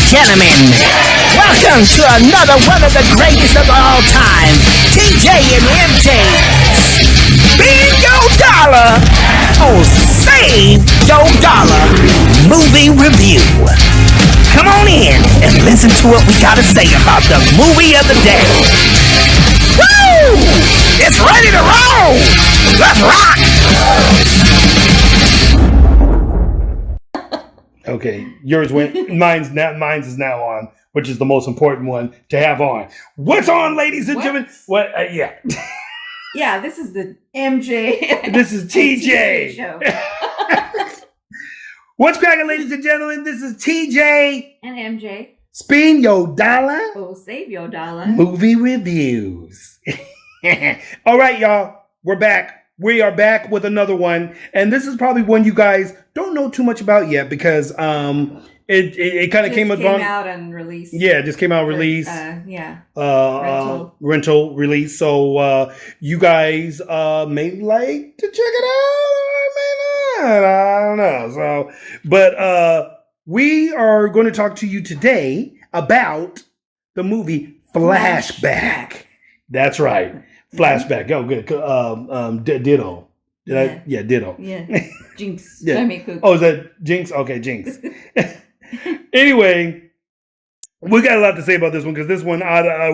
gentlemen, welcome to another one of the greatest of all time, TJ and MJ. Spin your dollar or save your dollar movie review. Come on in and listen to what we gotta say about the movie of the day. Woo! It's ready to roll! Let's rock! Okay, yours went. Mine's is now on, which is the most important one to have on. What's on, ladies and gentlemen? What? Yeah. Yeah, this is the MJ. This is TJ. show. What's cracking, ladies and gentlemen? This is TJ And MJ. Spin your dollar. Oh, save your dollar. Movie reviews. All right, y'all. We're back. We are back with another one, and this is probably one you guys don't know too much about yet because it kind of came out and released. Yeah, it just came out release. Rental release. So you guys may like to check it out, or may not. I don't know. So, but we are going to talk to you today about the movie Flashback. That's right. Flashback. Oh, good. Ditto. Ditto. Yeah. Jinx. Yeah. I make cookies. Oh, is that Jinx? Okay, Jinx. Anyway, we got a lot to say about this one because this one,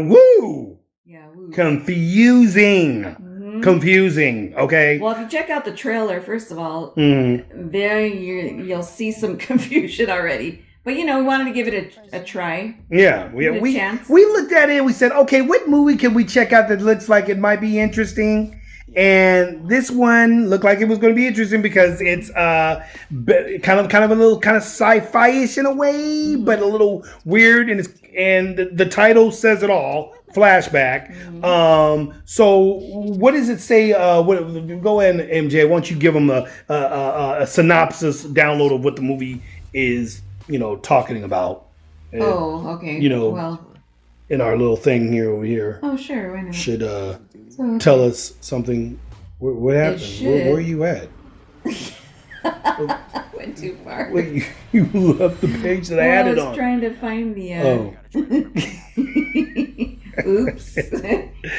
woo! Yeah, woo. Confusing. Mm-hmm. Confusing, okay? Well, if you check out the trailer, first of all, there you'll see some confusion already. But, we wanted to give it a try. Yeah. We looked at it and we said, okay, what movie can we check out that looks like it might be interesting? And this one looked like it was going to be interesting because it's kind of a little kind of sci-fi-ish in a way, but a little weird. And the title says it all, Flashback. So what does it say? Go ahead, MJ. Why don't you give them a synopsis download of what the movie is? Talking about. Okay. Well, in our little thing over here. Oh, sure. Why not? Should tell us something. What happened? Where are you at? Went too far. Wait, you left the page that I added on. I was trying to find the. Oops.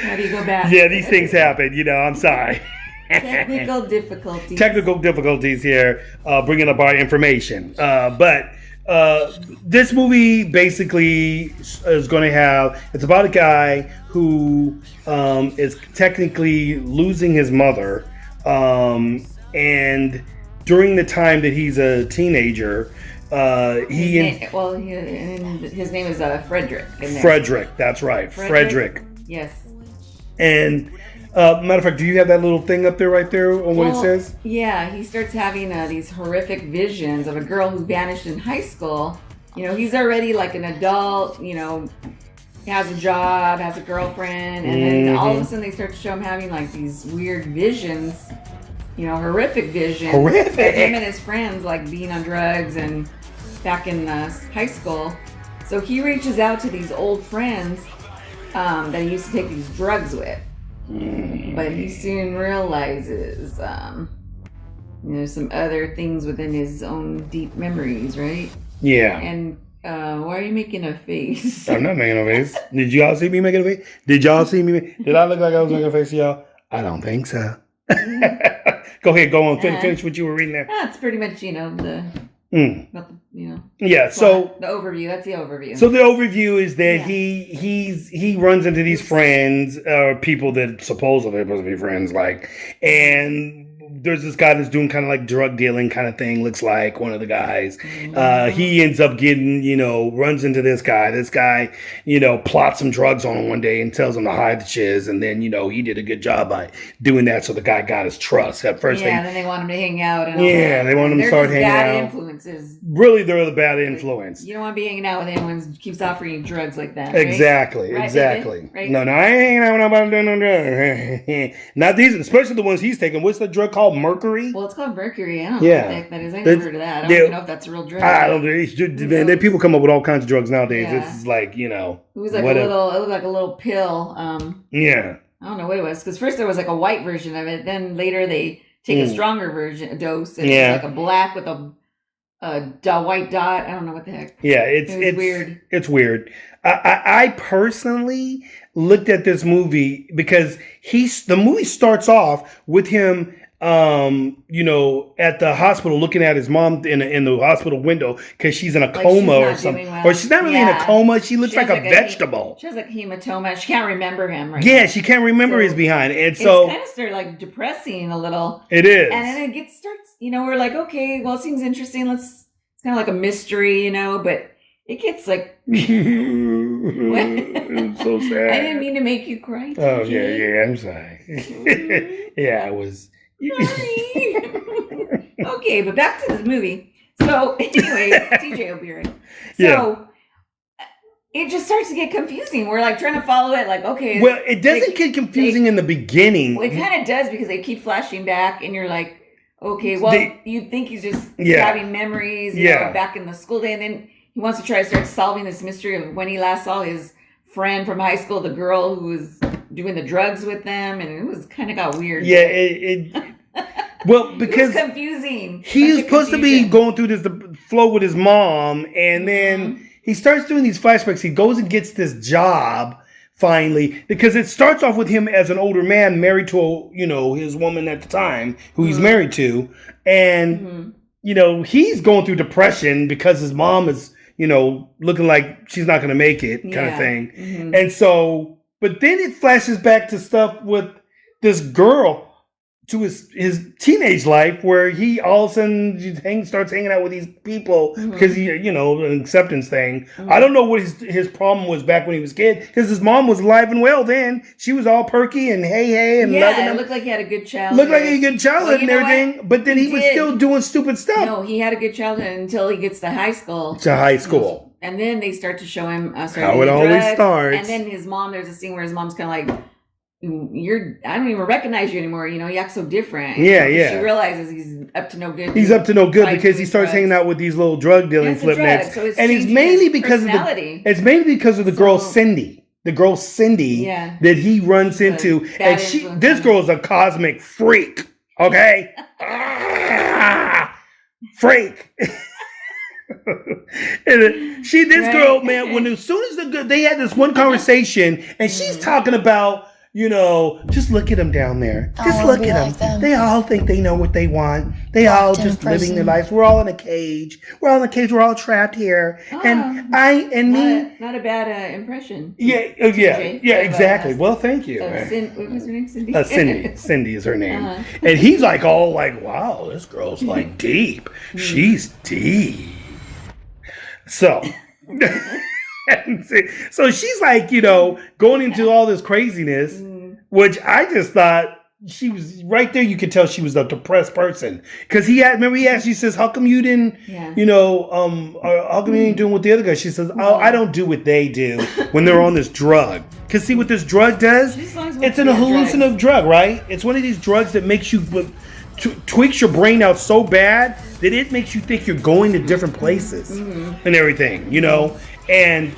How do you go back? Yeah, these things happen. I'm sorry. Technical difficulties here, bringing up our information. But this movie basically is going to have, it's about a guy who is technically losing his mother. And during the time that he's a teenager, his name is Frederick. Frederick, that's right. Frederick. Yes. And matter of fact, do you have that little thing up there right there on what it says? Yeah, he starts having these horrific visions of a girl who vanished in high school. He's already like an adult, he has a job, has a girlfriend, and then all of a sudden they start to show him having like these weird visions, horrific visions. Horrific! Of him and his friends like being on drugs and back in high school. So he reaches out to these old friends that he used to take these drugs with. But he soon realizes there's some other things within his own deep memories, right? Yeah. And why are you making a face? I'm not making a face. Did y'all see me making a face? Did y'all see me? Did I look like I was making a face to y'all? I don't think so. Go ahead, go on. Finish what you were reading there. That's pretty much, Yeah, so the overview. That's the overview. So the overview is that he runs into these friends, people that supposedly are supposed to be friends, and there's this guy that's doing kind of like drug dealing kind of thing, looks like one of the guys. He ends up getting, runs into this guy. This guy, plots some drugs on him one day and tells him to hide the shiz. And then, he did a good job by doing that. So the guy got his trust. At first, then they want him to hang out. And they want him to start hanging out. Bad influences. Really, they're the bad influence. You don't want to be hanging out with anyone who keeps offering you drugs like that. Right? Exactly. Right, exactly. Right? No, I ain't hanging out with nobody doing no drugs. Not these, especially the ones he's taking. What's the drug called? Mercury? Well, it's called Mercury. I don't know what that is. I never heard of that. I don't even know if that's a real drug. I don't know. People come up with all kinds of drugs nowadays. Yeah. This is like, It was like it looked like a little pill. Yeah. I don't know what it was. Because first there was like a white version of it. Then later they take a stronger version, a dose. And it's like a black with a a white dot. I don't know what the heck. Yeah, it's weird. It's weird. I personally looked at this movie because the movie starts off with him, at the hospital looking at his mom in the hospital window because she's in a coma or something. Well. Or she's not really in a coma. She looks like a vegetable. She has like hematoma. She can't remember him right now. She can't remember his behind. And so it's kind of started like depressing a little. It is. And then it starts, we're like, okay, well, it seems interesting. It's kind of like a mystery, but it gets like it's so sad. I didn't mean to make you cry. TJ. Oh yeah, I'm sorry. Yeah, I was. Okay, but back to this movie. So, anyways, TJ will be right. So, it just starts to get confusing. We're like trying to follow it. Like, okay. Well, it doesn't get confusing in the beginning. Well, it kind of does because they keep flashing back, and you're like, okay, well, you think he's just having memories, back in the school day, and then he wants to try to start solving this mystery of when he last saw his friend from high school, the girl who was doing the drugs with them, and it was kind of got weird. Yeah, well, because it was confusing. He's supposed to be going through the flow with his mom, and then he starts doing these flashbacks. He goes and gets this job finally, because it starts off with him as an older man married to his woman at the time who he's married to, and he's going through depression because his mom is looking like she's not going to make it, kind of thing. And so, but then it flashes back to stuff with this girl, to his teenage life, where he all of a sudden starts hanging out with these people because he, an acceptance thing. I don't know what his problem was back when he was a kid, because his mom was alive and well then. She was all perky and hey and loving him. It looked like he had a good childhood. And everything, but then he was still doing stupid stuff. No, he had a good childhood until he gets to high school. And then they start to show him how it always starts. And then his mom, there's a scene where his mom's kind of like, I don't even recognize you anymore. You act so different. She realizes he's up to no good. He's up to no good because he starts hanging out with these little drug dealing flipnecks. So and it's mainly because of the girl Cindy. The girl Cindy that he runs into. And this girl is a cosmic freak. Okay? Freak. This girl, man, as soon as they had this one conversation, and she's talking about, just look at them down there. Just look at them. They all think they know what they want. They all just living their lives. We're all in a cage. We're all trapped here. And not a bad impression. Yeah, exactly. Well, thank you. What was her name? Cindy? Cindy is her name. And he's like, wow, this girl's like deep. She's deep. So... So she's like, going into all this craziness, which I just thought she was right there. You could tell she was a depressed person, because he asked, she says, how come you didn't, how come you ain't doing what the other guy? She says, I don't do what they do when they're on this drug. Because see what this drug does? It's an hallucinative drug, right? It's one of these drugs that makes you tweaks your brain out so bad that it makes you think you're going to different places and everything, And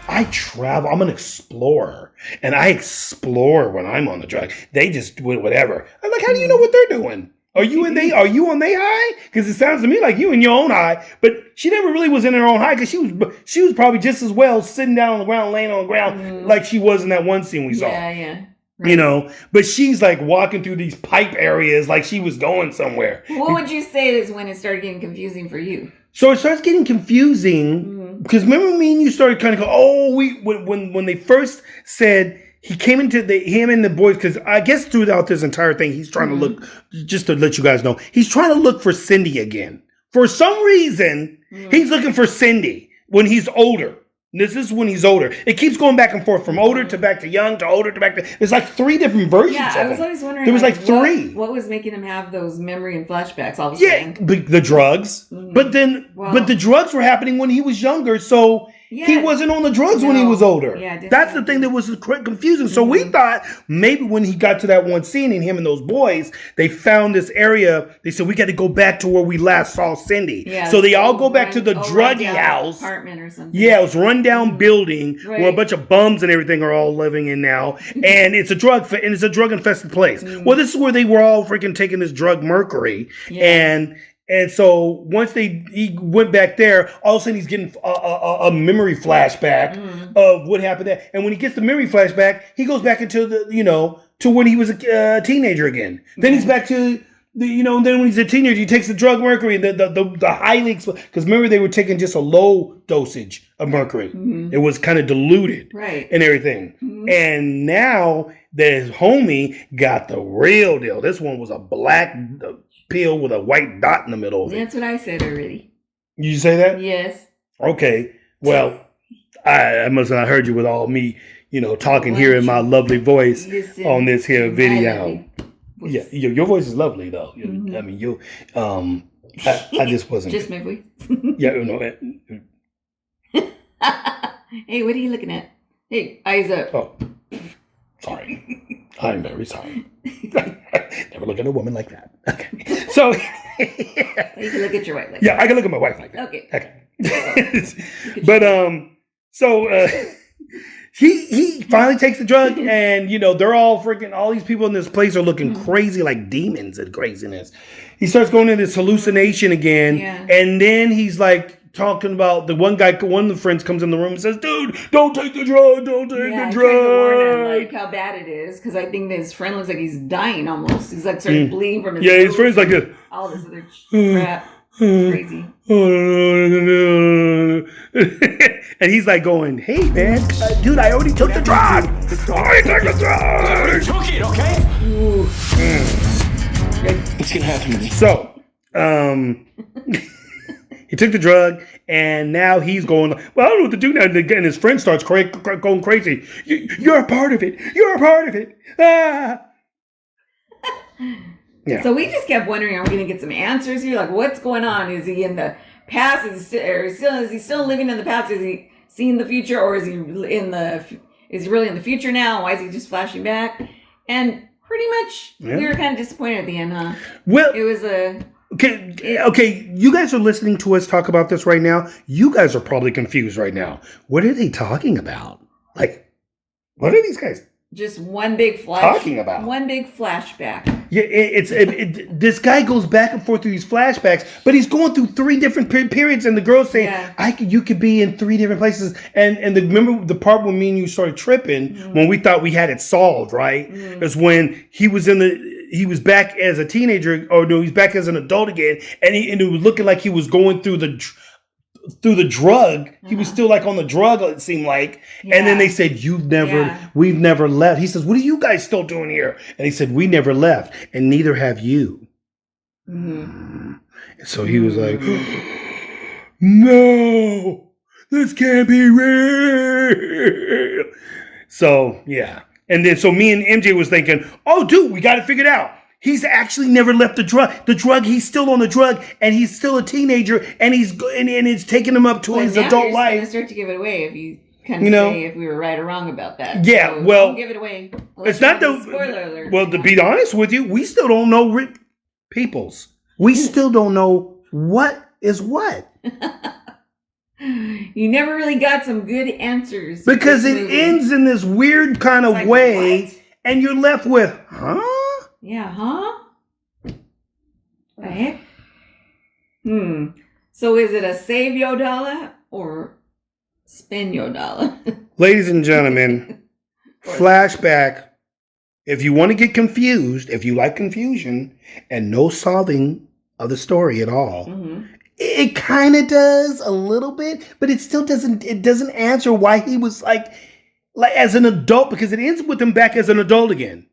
I travel. I'm an explorer, and I explore when I'm on the drug. They just do whatever. I'm like, how do you know what they're doing? Are you on their high? Because it sounds to me like you in your own high. But she never really was in her own high, because she was probably just as well sitting down on the ground, laying on the ground, like she was in that one scene we saw. Yeah. Right. But she's like walking through these pipe areas like she was going somewhere. What would you say is when it started getting confusing for you? So it starts getting confusing because remember me and you started kind of go, when they first said he came into him and the boys, because I guess throughout this entire thing he's trying to look, just to let you guys know, he's trying to look for Cindy again. For some reason, he's looking for Cindy when he's older. This is when he's older. It keeps going back and forth from older to back to young to older to back to... There's like 3 different versions of him. I was always wondering... There was like 3. What was making him have those memory and flashbacks all of a sudden? Yeah, the drugs. But the drugs were happening when he was younger, so... He wasn't on the drugs when he was older. That's the thing that was confusing. So we thought maybe when he got to that one scene and him and those boys, they found this area. They said, we got to go back to where we last saw Cindy. So they all go back to the druggy house. Apartment or something. Yeah, it was rundown building where a bunch of bums and everything are all living in now. And it's a drug infested place. Well, this is where they were all freaking taking this drug mercury. And And so once he went back there, all of a sudden he's getting a memory flashback of what happened there. And when he gets the memory flashback, he goes back into to when he was a teenager again. Then he's back to then when he's a teenager, he takes the drug mercury, the highly, because remember they were taking just a low dosage of mercury. It was kind of diluted, right, and everything. And now the homie got the real deal. This one was a black pill with a white dot in the middle of it. That's what I said already. You say that? Yes. Okay. Well, I must not heard you with all me, talking here in my lovely voice on this here video. Yeah, your voice is lovely though. I mean, I just wasn't. Just my voice. Yeah, Hey, what are you looking at? Hey, eyes up. Oh, sorry. I'm very sorry. Never look at a woman like that. Okay, so you can look at your wife like that. Yeah, I can look at my wife like that. Okay. But so he finally takes the drug, and they're all freaking. All these people in this place are looking crazy, like demons and craziness. He starts going into this hallucination again, and then he's like talking about the one guy. One of the friends comes in the room and says, "Dude, don't take the drug. Don't take the drug." Tries to warn him, like how bad it is, because I think his friend looks like he's dying almost. He's like starting bleeding from his nose. His friend's like this. All this other crap. It's crazy. And he's like going, "Hey man, dude, I already took the drug. I already took the drug. You took it, okay? What's gonna happen to me?" So, he took the drug, and now he's going, "Well, I don't know what to do now." And his friend starts going crazy. You're a part of it. You're a part of it. Ah. Yeah. So we just kept wondering, are we going to get some answers here? Like, what's going on? Is he in the past? Is he still living in the past? Is he seeing the future, or is he really in the future now? Why is he just flashing back? And pretty much, we were kind of disappointed at the end, huh? Well, it was a. Okay, you guys are listening to us talk about this right now. You guys are probably confused right now. What are they talking about? Like, what are these guys? Just one big talking about one big flashback. Yeah, this guy goes back and forth through these flashbacks, but he's going through three different periods, and the girl's saying, you could be in three different places. And remember the part when me and you started tripping when we thought we had it solved, right? Is when he was back as a teenager, or no, he's back as an adult again, and it was looking like he was going through the drug. He was still like on the drug, it seemed like. And then they said, we've never left. He says, "What are you guys still doing here?" And he said, "We never left, and neither have you." So he was like, "No, this can't be real." So yeah. And then so me and MJ was thinking, "Oh dude, we got it figured out. He's actually never left the drug. The drug, he's still on the drug, and he's still a teenager, and it's taking him up to his adult life." Going to start to give it away if you kind of say if we were right or wrong about that. Yeah, so well, don't give it away. It's not the spoiler alert. Well, to be honest with you, we still don't know peoples. We still don't know what is what. You never really got some good answers because it ends in this weird kind of way, what? And you're left with, huh? Yeah, huh? The heck? So is it a save your dollar or spend your dollar? Ladies and gentlemen, flashback. If you want to get confused, if you like confusion and no solving of the story at all, it kind of does a little bit, but it still doesn't. It doesn't answer why he was like as an adult, because it ends with him back as an adult again.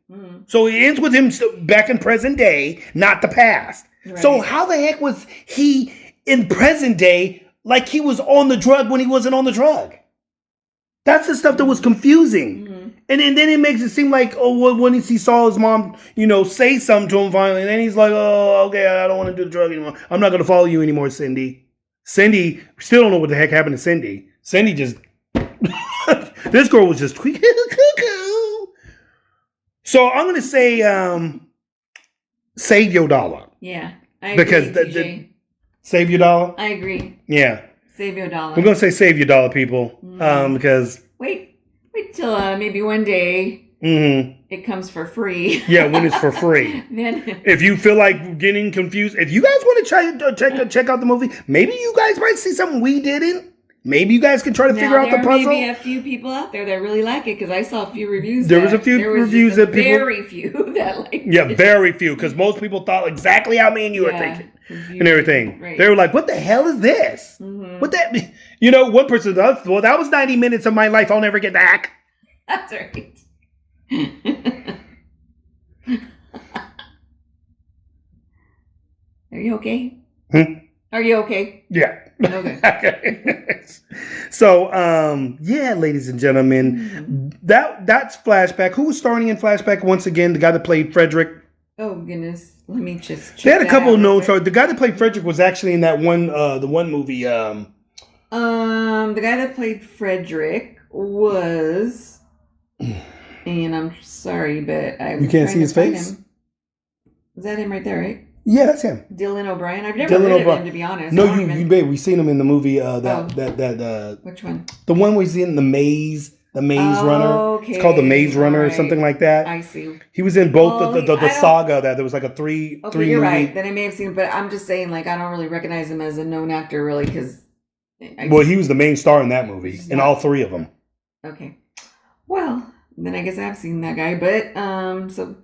So it ends with him back in present day, not the past. Right. So how the heck was he in present day like he was on the drug when he wasn't on the drug? That's the stuff that was confusing. And then it makes it seem like, when he saw his mom, say something to him finally, and then he's like, "Oh, okay, I don't want to do the drug anymore. I'm not going to follow you anymore, Cindy." Cindy, still don't know what the heck happened to Cindy. Cindy just, this girl was just cuckoo. So I'm going to say, save your dollar. Yeah, I agree, because save your dollar? I agree. Yeah. Save your dollar. We're going to say save your dollar, people. Because... Wait till maybe one day it comes for free. Yeah, when it's for free. Then If you feel like getting confused, if you guys want to check out the movie, maybe you guys might see something we didn't. Maybe you guys can try to figure out the puzzle. There may be a few people out there that really like it because I saw a few reviews. There was a few reviews that people. Very few that like. Yeah, very few because most people thought exactly how me and you were thinking and everything. Right. They were like, "What the hell is this? What that?" You know, one person does. Well, that was 90 minutes of my life I'll never get back. That's right. Are you okay? Are you okay? Yeah. Okay. So, yeah, ladies and gentlemen, that's Flashback. Who was starring in Flashback once again? The guy that played Frederick. Oh goodness, let me just. Check They had a couple of notes. quick. The guy that played Frederick was actually in that one, the one movie. The guy that played Frederick was, and I'm sorry, but You can't see his face? Him. Is that him right there? Right? Yeah, that's him. Dylan O'Brien. I've never heard of him, to be honest. No, babe, we seen him in the movie. Which one? The one where he's in the Maze Runner. Okay. It's called the Maze Runner or something like that. I see. He was in both the saga that there was like a three you're movie. right. Then I may have seen him, but I'm just saying, like, I don't really recognize him as a known actor, really, because. Well, he was the main star in that movie, in all three of them. Okay. Well, then I guess I have seen that guy, but so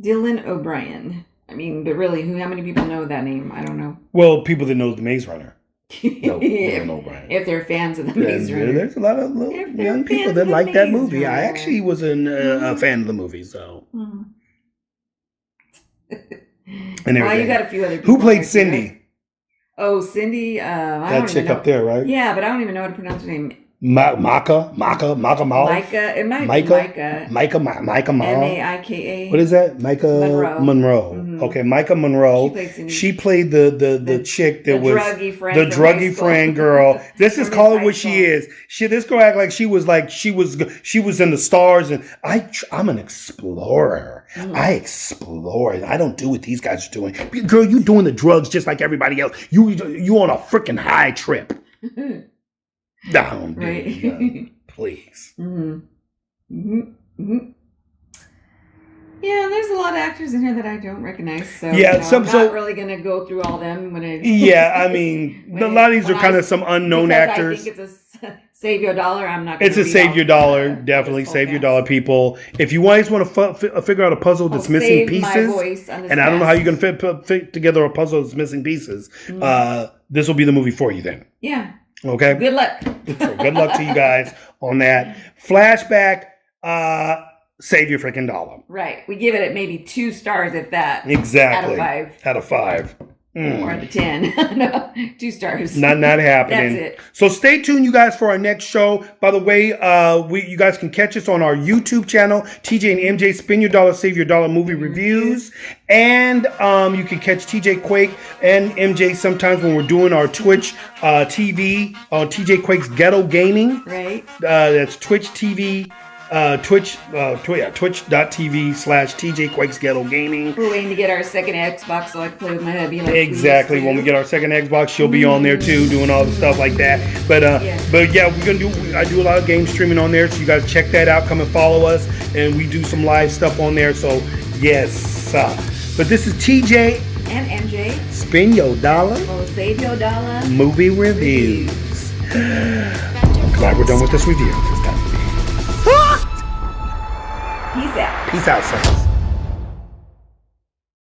Dylan O'Brien. I mean, but really, how many people know that name? I don't know. Well, people that know the Maze Runner. No, Dylan O'Brien. If they're fans of the Maze Runner. There's a lot of young people that like that movie. I actually was a fan of the movie, so. Mm-hmm. And well, you got a few other people. Who played Cindy? Right? Oh, Cindy. That chick up there, right? Yeah, but I don't even know how to pronounce her name. Micah Mouse. Micah. It might be Micah. Micah Maika. What is that? Micah Monroe. Mm-hmm. Okay, Micah Monroe. She played the chick that was the druggy friend girl. This is call her what she is. This girl act like she was in the stars, and I'm an explorer. I explore. I don't do what these guys are doing. Girl, you doing the drugs just like everybody else. You on a freaking high trip. Down, right? Please. Mm-hmm. Mm-hmm. Mm-hmm. Yeah, there's a lot of actors in here that I don't recognize. So yeah, I'm not really gonna go through all them when I. Yeah, I mean, a lot of these are kind of some unknown actors. I think it's a save your dollar. I'm not. It's a save your dollar. Definitely save your dollar, people. If you guys want to figure out a puzzle that's missing pieces, and I don't know how you're gonna fit together a puzzle that's missing pieces, this will be the movie for you then. Yeah. Okay. Good luck. So good luck to you guys on that. Flashback. Save your freaking dollar. Right. We give it at maybe 2 stars, if that. Exactly. Out of 5. Or out of 10. No, 2 stars. Not happening. That's it. So stay tuned, you guys, for our next show. By the way, you guys can catch us on our YouTube channel, TJ&MJ Spin Your Dollar, Save Your Dollar Movie Reviews. And you can catch TJ Quake and MJ sometimes when we're doing our Twitch TV on TJ Quake's Ghetto Gaming. Right. That's Twitch TV. Twitch.tv/TJ Quakes Ghetto Gaming. We're waiting to get our second Xbox so I can play with my hubby. Exactly. When we get our second Xbox, she'll be on there too, doing all the stuff like that. But yeah, I do a lot of game streaming on there, so you guys check that out. Come and follow us, and we do some live stuff on there. So yes, but this is TJ and MJ. Spin your dollar. Oh, save your dollar. Movie reviews. I'm glad we're done with this review. It's time. Peace out. Peace out, son.